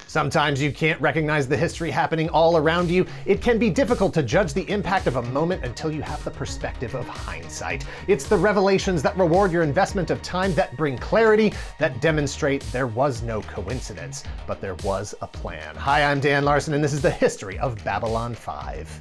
Sometimes you can't recognize the history happening all around you. It can be difficult to judge the impact of a moment until you have the perspective of hindsight. It's the revelations that reward your investment of time, that bring clarity, that demonstrate there was no coincidence, but there was a plan. Hi, I'm Dan Larson, and this is the history of Babylon 5.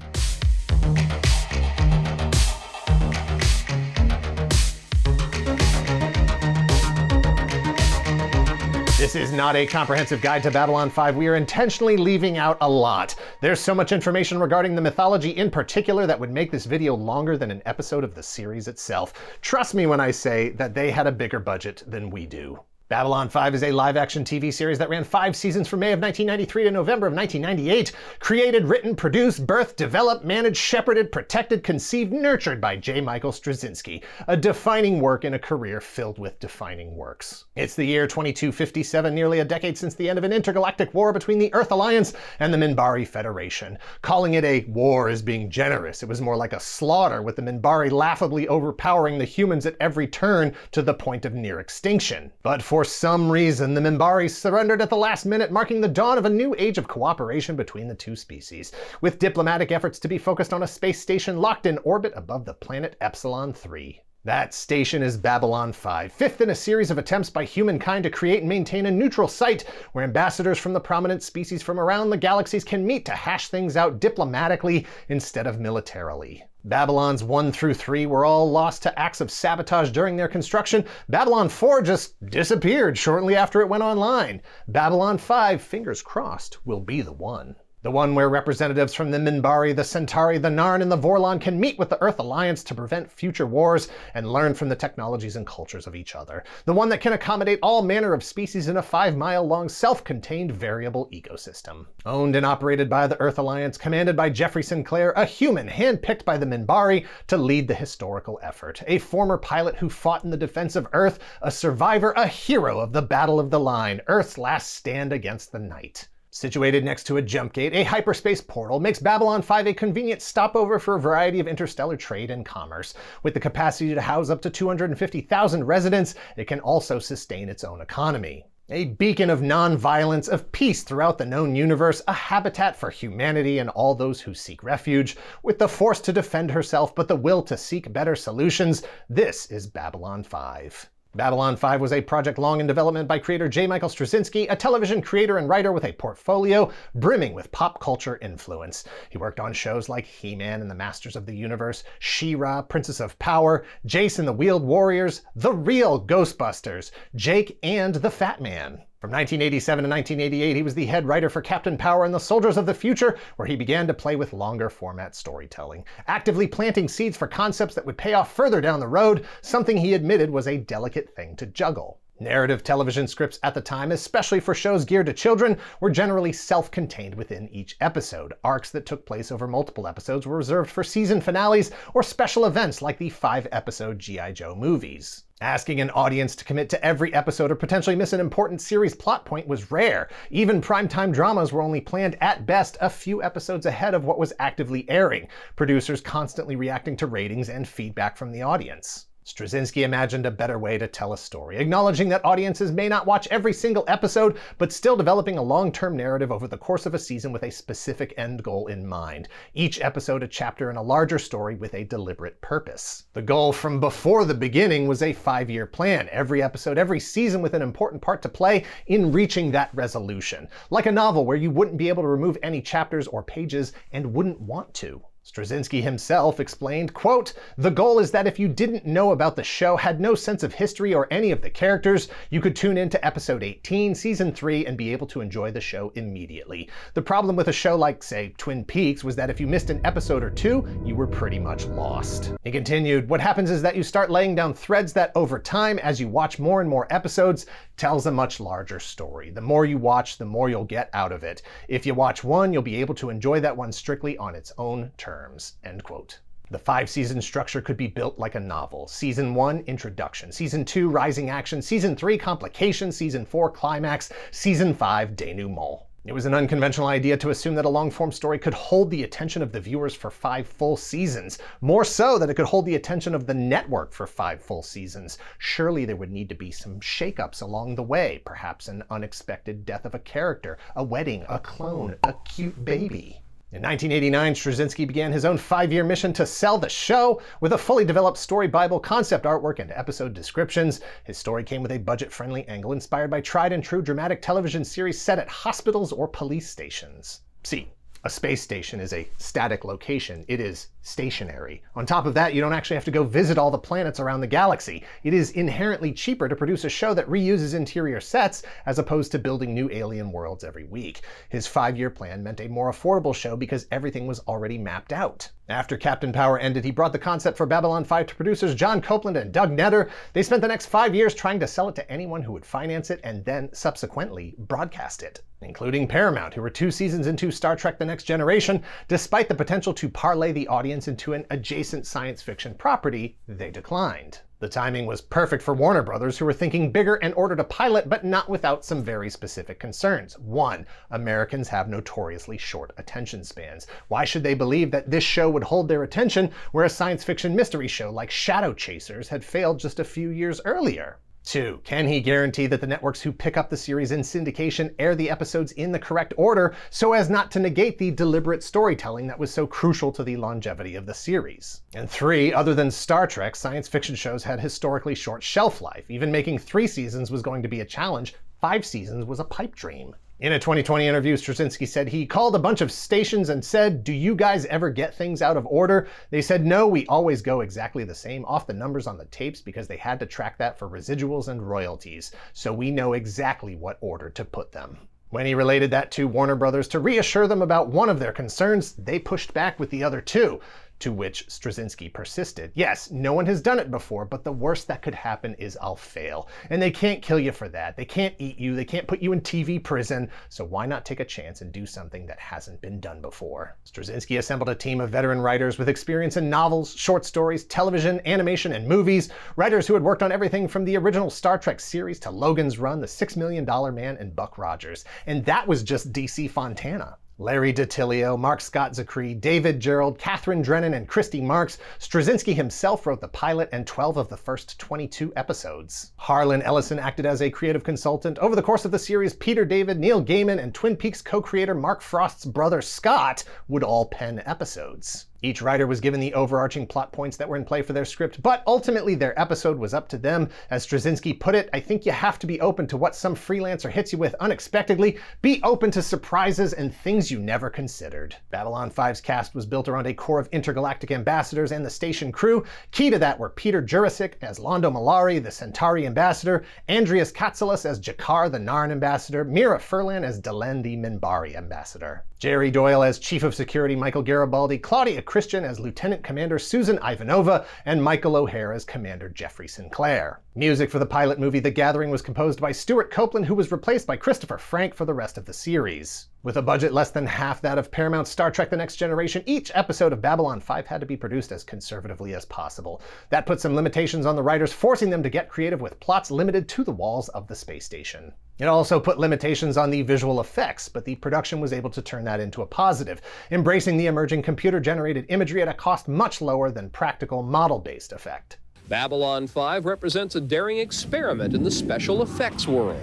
This is not a comprehensive guide to Babylon 5. We are intentionally leaving out a lot. There's so much information regarding the mythology in particular that would make this video longer than an episode of the series itself. Trust me when I say that they had a bigger budget than we do. Babylon 5 is a live-action TV series that ran 5 seasons from May of 1993 to November of 1998. Created, written, produced, birthed, developed, managed, shepherded, protected, conceived, nurtured by J. Michael Straczynski. A defining work in a career filled with defining works. It's the year 2257, nearly a decade since the end of an intergalactic war between the Earth Alliance and the Minbari Federation. Calling it a war is being generous. It was more like a slaughter, with the Minbari laughably overpowering the humans at every turn to the point of near extinction. But for some reason, the Minbari surrendered at the last minute, marking the dawn of a new age of cooperation between the two species, with diplomatic efforts to be focused on a space station locked in orbit above the planet Epsilon 3. That station is Babylon 5, fifth in a series of attempts by humankind to create and maintain a neutral site where ambassadors from the prominent species from around the galaxies can meet to hash things out diplomatically instead of militarily. Babylons 1 through 3 were all lost to acts of sabotage during their construction. Babylon 4 just disappeared shortly after it went online. Babylon 5, fingers crossed, will be the one. The one where representatives from the Minbari, the Centauri, the Narn, and the Vorlon can meet with the Earth Alliance to prevent future wars and learn from the technologies and cultures of each other. The one that can accommodate all manner of species in a 5-mile-long, self-contained, variable ecosystem. Owned and operated by the Earth Alliance, commanded by Jeffrey Sinclair, a human handpicked by the Minbari to lead the historical effort. A former pilot who fought in the defense of Earth, a survivor, a hero of the Battle of the Line, Earth's last stand against the night. Situated next to a jump gate, a hyperspace portal makes Babylon 5 a convenient stopover for a variety of interstellar trade and commerce. With the capacity to house up to 250,000 residents, it can also sustain its own economy. A beacon of non-violence, of peace throughout the known universe, a habitat for humanity and all those who seek refuge. With the force to defend herself but the will to seek better solutions, this is Babylon 5. Babylon 5 was a project long in development by creator J. Michael Straczynski, a television creator and writer with a portfolio brimming with pop culture influence. He worked on shows like He-Man and the Masters of the Universe, She-Ra, Princess of Power, Jace and the Wheeled Warriors, The Real Ghostbusters, Jake and the Fat Man. From 1987 to 1988, he was the head writer for Captain Power and the Soldiers of the Future, where he began to play with longer format storytelling, actively planting seeds for concepts that would pay off further down the road, something he admitted was a delicate thing to juggle. Narrative television scripts at the time, especially for shows geared to children, were generally self-contained within each episode. Arcs that took place over multiple episodes were reserved for season finales or special events like the 5-episode G.I. Joe movies. Asking an audience to commit to every episode or potentially miss an important series plot point was rare. Even primetime dramas were only planned at best a few episodes ahead of what was actively airing, producers constantly reacting to ratings and feedback from the audience. Straczynski imagined a better way to tell a story, acknowledging that audiences may not watch every single episode, but still developing a long-term narrative over the course of a season with a specific end goal in mind. Each episode a chapter in a larger story with a deliberate purpose. The goal from before the beginning was a 5-year plan, every episode, every season with an important part to play in reaching that resolution. Like a novel where you wouldn't be able to remove any chapters or pages and wouldn't want to. Straczynski himself explained, quote, "The goal is that if you didn't know about the show, had no sense of history or any of the characters, you could tune in to episode 18, season 3, and be able to enjoy the show immediately. The problem with a show like, say, Twin Peaks was that if you missed an episode or two, you were pretty much lost." He continued, "What happens is that you start laying down threads that over time, as you watch more and more episodes, tells a much larger story. The more you watch, the more you'll get out of it. If you watch one, you'll be able to enjoy that one strictly on its own terms." End quote. The 5-season structure could be built like a novel. Season 1, introduction. Season 2, rising action. Season 3, complications. Season 4, climax. Season 5, denouement. It was an unconventional idea to assume that a long-form story could hold the attention of the viewers for 5 full seasons. More so that it could hold the attention of the network for 5 full seasons. Surely there would need to be some shakeups along the way. Perhaps an unexpected death of a character, a wedding, a clone, a cute baby. In 1989, Straczynski began his own 5-year mission to sell the show. With a fully developed story bible, concept artwork, and episode descriptions, his story came with a budget-friendly angle inspired by tried-and-true dramatic television series set at hospitals or police stations. See, a space station is a static location. It is stationary. On top of that, you don't actually have to go visit all the planets around the galaxy. It is inherently cheaper to produce a show that reuses interior sets as opposed to building new alien worlds every week. His 5-year plan meant a more affordable show because everything was already mapped out. After Captain Power ended, he brought the concept for Babylon 5 to producers John Copeland and Doug Netter. They spent the next 5 years trying to sell it to anyone who would finance it and then, subsequently, broadcast it, including Paramount, who were 2 seasons into Star Trek The Next Generation. Despite the potential to parlay the audience into an adjacent science fiction property, they declined. The timing was perfect for Warner Brothers, who were thinking bigger and ordered a pilot, but not without some very specific concerns. 1. Americans have notoriously short attention spans. Why should they believe that this show would hold their attention where a science fiction mystery show like Shadow Chasers had failed just a few years earlier? 2. Can he guarantee that the networks who pick up the series in syndication air the episodes in the correct order so as not to negate the deliberate storytelling that was so crucial to the longevity of the series? And 3. Other than Star Trek, science fiction shows had historically short shelf life. Even making 3 seasons was going to be a challenge. 5 seasons was a pipe dream. In a 2020 interview, Straczynski said he called a bunch of stations and said, "Do you guys ever get things out of order?" They said, "No, we always go exactly the same off the numbers on the tapes because they had to track that for residuals and royalties. So we know exactly what order to put them." When he related that to Warner Brothers to reassure them about one of their concerns, they pushed back with the other 2. To which Straczynski persisted. "Yes, no one has done it before, but the worst that could happen is I'll fail. And they can't kill you for that. They can't eat you. They can't put you in TV prison. So why not take a chance and do something that hasn't been done before?" Straczynski assembled a team of veteran writers with experience in novels, short stories, television, animation, and movies. Writers who had worked on everything from the original Star Trek series to Logan's Run, The $6 Million Man, and Buck Rogers. And that was just DC Fontana. Larry DiTillio, Mark Scott Zicree, David Gerald, Catherine Drennan, and Christy Marks. Straczynski himself wrote the pilot and 12 of the first 22 episodes. Harlan Ellison acted as a creative consultant. Over the course of the series, Peter David, Neil Gaiman, and Twin Peaks co-creator Mark Frost's brother Scott would all pen episodes. Each writer was given the overarching plot points that were in play for their script, but ultimately their episode was up to them. As Straczynski put it, "I think you have to be open to what some freelancer hits you with unexpectedly. Be open to surprises and things you never considered." Babylon 5's cast was built around a core of intergalactic ambassadors and the station crew. Key to that were Peter Jurasik as Londo Mollari, the Centauri ambassador, Andreas Katsulas as Jakar, the Narn ambassador, Mira Furlan as Delenn, the Minbari ambassador, Jerry Doyle as Chief of Security Michael Garibaldi, Claudia Christian as Lieutenant Commander Susan Ivanova, and Michael O'Hare as Commander Jeffrey Sinclair. Music for the pilot movie The Gathering was composed by Stuart Copeland, who was replaced by Christopher Frank for the rest of the series. With a budget less than half that of Paramount's Star Trek The Next Generation, each episode of Babylon 5 had to be produced as conservatively as possible. That put some limitations on the writers, forcing them to get creative with plots limited to the walls of the space station. It also put limitations on the visual effects, but the production was able to turn that into a positive, embracing the emerging computer-generated imagery at a cost much lower than practical model-based effect. Babylon 5 represents a daring experiment in the special effects world.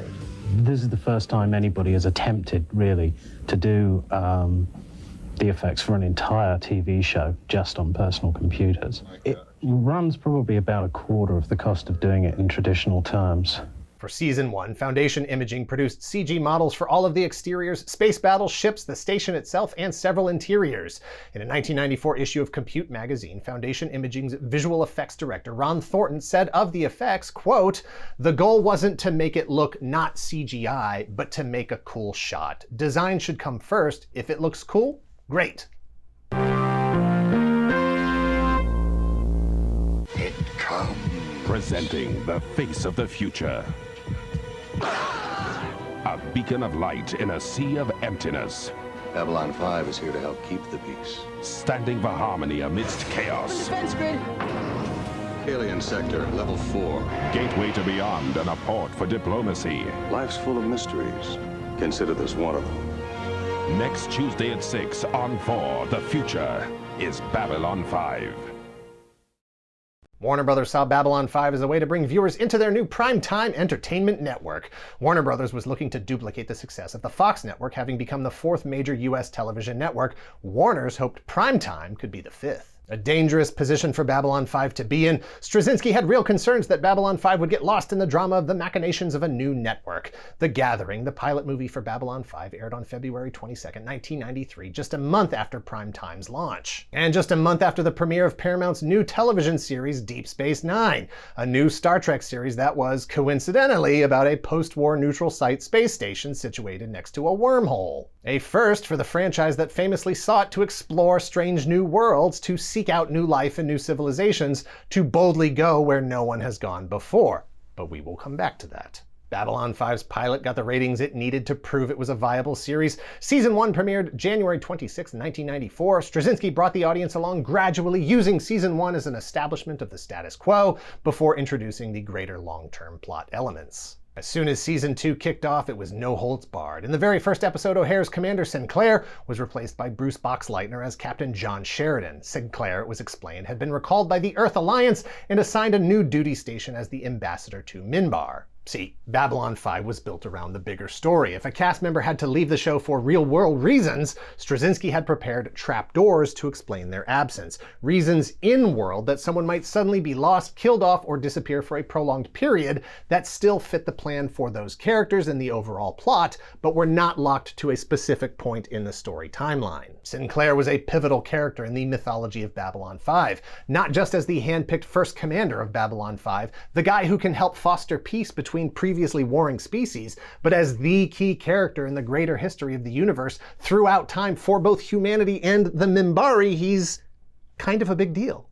This is the first time anybody has attempted, really, to do the effects for an entire TV show just on personal computers. It runs probably about a quarter of the cost of doing it in traditional terms. For Season 1, Foundation Imaging produced CG models for all of the exteriors, space battles, ships, the station itself, and several interiors. In a 1994 issue of Compute magazine, Foundation Imaging's visual effects director Ron Thornton said of the effects, quote, "The goal wasn't to make it look not CGI, but to make a cool shot. Design should come first. If it looks cool, great." It comes. Presenting the face of the future. A beacon of light in a sea of emptiness. Babylon 5 is here to help keep the peace. Standing for harmony amidst chaos. Defense grid. Alien sector, level 4. Gateway to beyond and a port for diplomacy. Life's full of mysteries. Consider this one of them. Next Tuesday at 6 on 4, the future is Babylon 5. Warner Brothers saw Babylon 5 as a way to bring viewers into their new primetime entertainment network. Warner Brothers was looking to duplicate the success of the Fox network, having become the 4th major US television network. Warner's hoped primetime could be the 5th. A dangerous position for Babylon 5 to be in. Straczynski had real concerns that Babylon 5 would get lost in the drama of the machinations of a new network. The Gathering, the pilot movie for Babylon 5, aired on February 22nd, 1993, just a month after Primetime's launch. And just a month after the premiere of Paramount's new television series Deep Space Nine, a new Star Trek series that was, coincidentally, about a post-war neutral site space station situated next to a wormhole. A first for the franchise that famously sought to explore strange new worlds, to seek out new life and new civilizations, to boldly go where no one has gone before. But we will come back to that. Babylon 5's pilot got the ratings it needed to prove it was a viable series. Season 1 premiered January 26, 1994. Straczynski brought the audience along gradually, using Season 1 as an establishment of the status quo before introducing the greater long-term plot elements. As soon as Season 2 kicked off, it was no holds barred. In the very first episode, O'Hare's Commander Sinclair was replaced by Bruce Boxleitner as Captain John Sheridan. Sinclair, it was explained, had been recalled by the Earth Alliance and assigned a new duty station as the ambassador to Minbar. See, Babylon 5 was built around the bigger story. If a cast member had to leave the show for real-world reasons, Straczynski had prepared trapdoors to explain their absence. Reasons in-world that someone might suddenly be lost, killed off, or disappear for a prolonged period that still fit the plan for those characters and the overall plot, but were not locked to a specific point in the story timeline. Sinclair was a pivotal character in the mythology of Babylon 5, not just as the hand-picked first commander of Babylon 5, the guy who can help foster peace between previously warring species, but as the key character in the greater history of the universe throughout time for both humanity and the Minbari. He's kind of a big deal.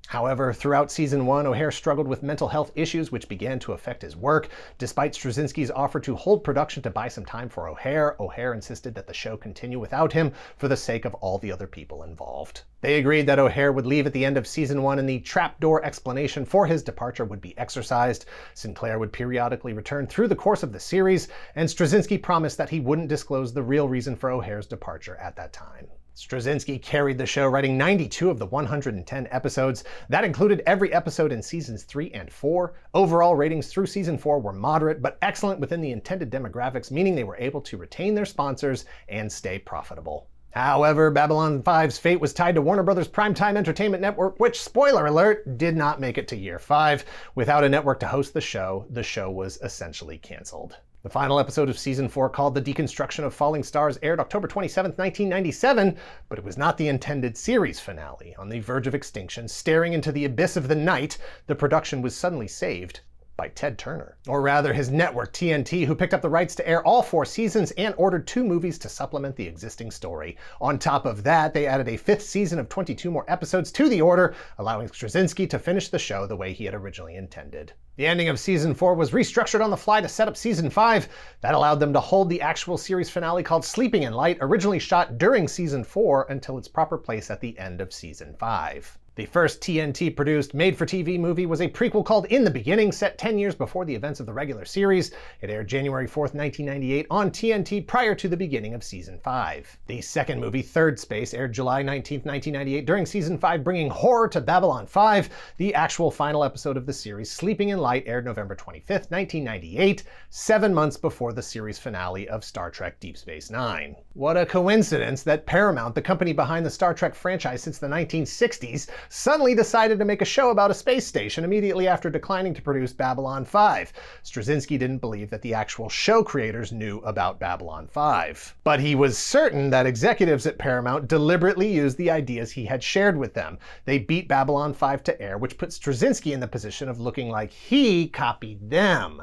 However, throughout Season 1, O'Hare struggled with mental health issues which began to affect his work. Despite Straczynski's offer to hold production to buy some time for O'Hare, O'Hare insisted that the show continue without him for the sake of all the other people involved. They agreed that O'Hare would leave at the end of Season 1 and the trapdoor explanation for his departure would be exercised. Sinclair would periodically return through the course of the series, and Straczynski promised that he wouldn't disclose the real reason for O'Hare's departure at that time. Straczynski carried the show, writing 92 of the 110 episodes. That included every episode in Seasons 3 and 4. Overall ratings through Season 4 were moderate, but excellent within the intended demographics, meaning they were able to retain their sponsors and stay profitable. However, Babylon 5's fate was tied to Warner Brothers' Primetime Entertainment Network, which, spoiler alert, did not make it to year 5. Without a network to host the show was essentially canceled. The final episode of Season 4, called The Deconstruction of Falling Stars, aired October 27, 1997, but it was not the intended series finale. On the verge of extinction, staring into the abyss of the night, the production was suddenly saved by Ted Turner. Or rather, his network, TNT, who picked up the rights to air all 4 seasons and ordered 2 movies to supplement the existing story. On top of that, they added a 5th season of 22 more episodes to the order, allowing Straczynski to finish the show the way he had originally intended. The ending of Season 4 was restructured on the fly to set up Season 5. That allowed them to hold the actual series finale, called Sleeping in Light, originally shot during Season 4, until its proper place at the end of Season 5. The first TNT-produced made-for-TV movie was a prequel called In the Beginning, set 10 years before the events of the regular series. It aired January 4th, 1998 on TNT prior to the beginning of Season 5. The second movie, Third Space, aired July 19th, 1998 during Season 5, bringing horror to Babylon 5. The actual final episode of the series, Sleeping in Light, aired November 25th, 1998, 7 months before the series finale of Star Trek Deep Space Nine. What a coincidence that Paramount, the company behind the Star Trek franchise since the 1960s, suddenly decided to make a show about a space station immediately after declining to produce Babylon 5. Straczynski didn't believe that the actual show creators knew about Babylon 5. But he was certain that executives at Paramount deliberately used the ideas he had shared with them. They beat Babylon 5 to air, which put Straczynski in the position of looking like he copied them.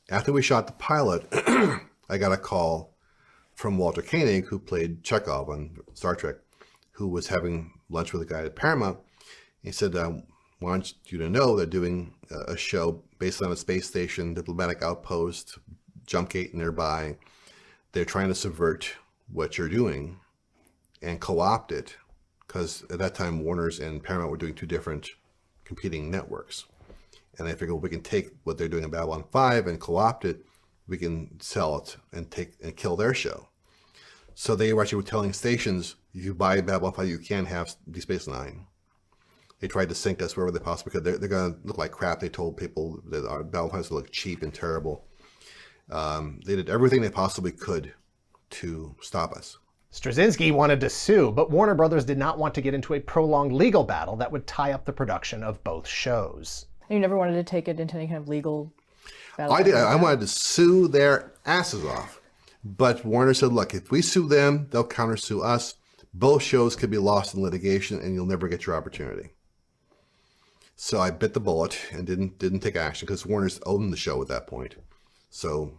After we shot the pilot, I got a call from Walter Koenig, who played Chekhov on Star Trek, who was having lunch with a guy at Paramount. He said, I want you to know they're doing a show based on a space station, diplomatic outpost, jump gate nearby. They're trying to subvert what you're doing and co-opt it, because at that time Warner's and Paramount were doing 2 different competing networks. And I figured, well, we can take what they're doing in Babylon 5 and co-opt it. We can sell it and kill their show. So they were actually telling stations, if you buy Babylon 5, you can't have Deep Space Nine. They tried to sink us wherever they possibly could. They're going to look like crap. They told people that our Babylon 5 look cheap and terrible. They did everything they possibly could to stop us. Straczynski wanted to sue, but Warner Brothers did not want to get into a prolonged legal battle that would tie up the production of both shows. You never wanted to take it into any kind of legal battle? I did. I wanted to sue their asses off. But Warner said, look, if we sue them, they'll countersue us. Both shows could be lost in litigation and you'll never get your opportunity. So I bit the bullet and didn't take action because Warner's owned the show at that point. So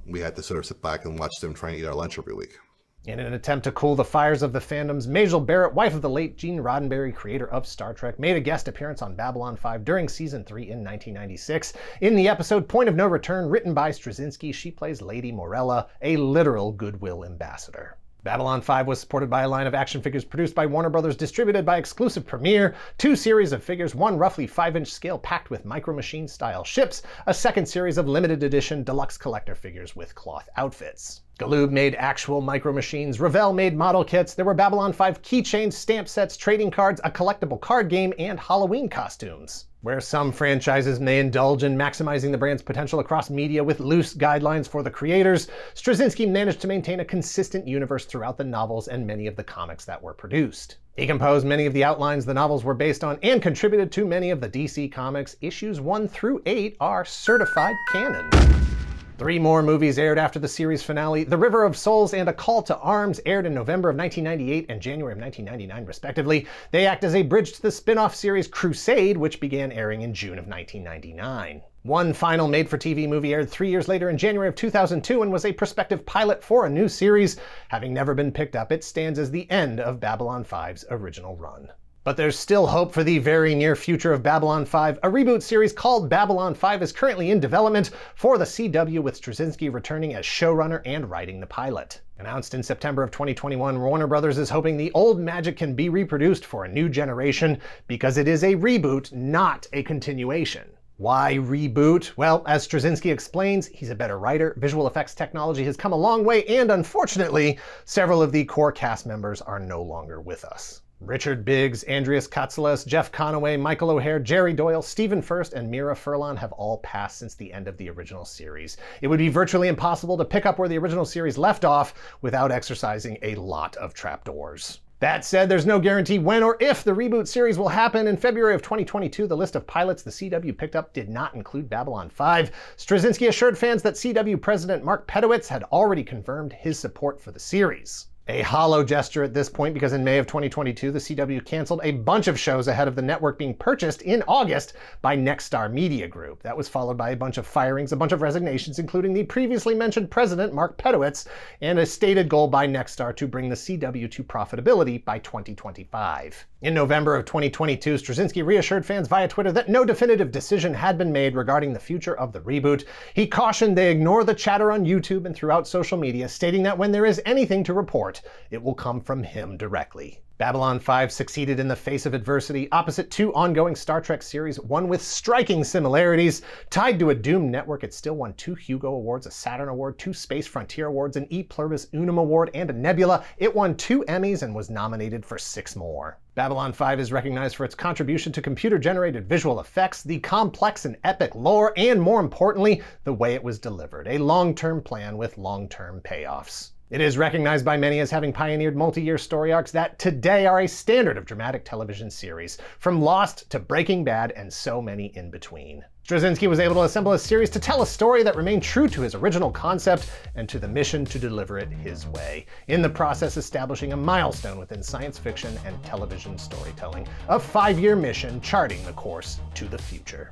we had to sort of sit back and watch them try and eat our lunch every week. In an attempt to cool the fires of the fandoms, Majel Barrett, wife of the late Gene Roddenberry, creator of Star Trek, made a guest appearance on Babylon 5 during Season 3 in 1996. In the episode Point of No Return, written by Straczynski, she plays Lady Morella, a literal goodwill ambassador. Babylon 5 was supported by a line of action figures produced by Warner Brothers, distributed by Exclusive Premiere, 2 series of figures, 1 roughly 5-inch scale packed with Micro Machine style ships, a 2nd series of limited edition deluxe collector figures with cloth outfits. Galoob made actual Micro Machines, Revell made model kits, there were Babylon 5 keychains, stamp sets, trading cards, a collectible card game, and Halloween costumes. Where some franchises may indulge in maximizing the brand's potential across media with loose guidelines for the creators, Straczynski managed to maintain a consistent universe throughout the novels and many of the comics that were produced. He composed many of the outlines the novels were based on and contributed to many of the DC Comics. Issues 1 through 8 are certified canon. 3 more movies aired after the series finale. The River of Souls and A Call to Arms aired in November of 1998 and January of 1999, respectively. They act as a bridge to the spin-off series Crusade, which began airing in June of 1999. One final made-for-TV movie aired 3 years later in January of 2002 and was a prospective pilot for a new series. Having never been picked up, it stands as the end of Babylon 5's original run. But there's still hope for the very near future of Babylon 5. A reboot series called Babylon 5 is currently in development for the CW, with Straczynski returning as showrunner and writing the pilot. Announced in September of 2021, Warner Brothers is hoping the old magic can be reproduced for a new generation because it is a reboot, not a continuation. Why reboot? Well, as Straczynski explains, he's a better writer, visual effects technology has come a long way, and unfortunately, several of the core cast members are no longer with us. Richard Biggs, Andreas Katsulas, Jeff Conaway, Michael O'Hare, Jerry Doyle, Stephen Furst, and Mira Furlan have all passed since the end of the original series. It would be virtually impossible to pick up where the original series left off without exercising a lot of trapdoors. That said, there's no guarantee when or if the reboot series will happen. In February of 2022, the list of pilots the CW picked up did not include Babylon 5. Straczynski assured fans that CW President Mark Pedowitz had already confirmed his support for the series. A hollow gesture at this point, because in May of 2022, the CW canceled a bunch of shows ahead of the network being purchased in August by Nexstar Media Group. That was followed by a bunch of firings, a bunch of resignations, including the previously mentioned president, Mark Pedowitz, and a stated goal by Nexstar to bring the CW to profitability by 2025. In November of 2022, Straczynski reassured fans via Twitter that no definitive decision had been made regarding the future of the reboot. He cautioned they ignore the chatter on YouTube and throughout social media, stating that when there is anything to report, it will come from him directly. Babylon 5 succeeded in the face of adversity opposite 2 ongoing Star Trek series, one with striking similarities. Tied to a doomed network, it still won 2 Hugo Awards, a Saturn Award, 2 Space Frontier Awards, an E Pluribus Unum Award, and a Nebula. It won 2 Emmys and was nominated for 6 more. Babylon 5 is recognized for its contribution to computer-generated visual effects, the complex and epic lore, and more importantly, the way it was delivered. A long-term plan with long-term payoffs. It is recognized by many as having pioneered multi-year story arcs that today are a standard of dramatic television series, from Lost to Breaking Bad and so many in between. Straczynski was able to assemble a series to tell a story that remained true to his original concept and to the mission to deliver it his way, in the process establishing a milestone within science fiction and television storytelling, a 5-year mission charting the course to the future.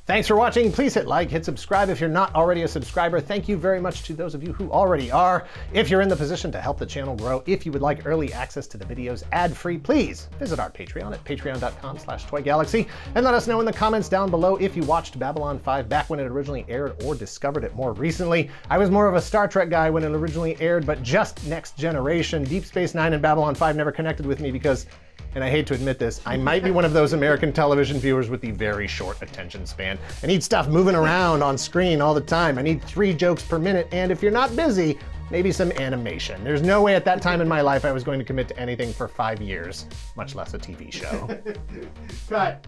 Thanks for watching. Please hit like, hit subscribe if you're not already a subscriber. Thank you very much to those of you who already are. If you're in the position to help the channel grow, if you would like early access to the videos ad-free, please visit our Patreon at patreon.com/toygalaxy and let us know in the comments down below if you watched Babylon 5 back when it originally aired or discovered it more recently. I was more of a Star Trek guy when it originally aired, but just Next Generation. Deep Space Nine and Babylon 5 never connected with me because, and I hate to admit this, I might be one of those American television viewers with the very short attention span. I need stuff moving around on screen all the time. I need 3 jokes per minute, and if you're not busy, maybe some animation. There's no way at that time in my life I was going to commit to anything for 5 years, much less a TV show. Cut.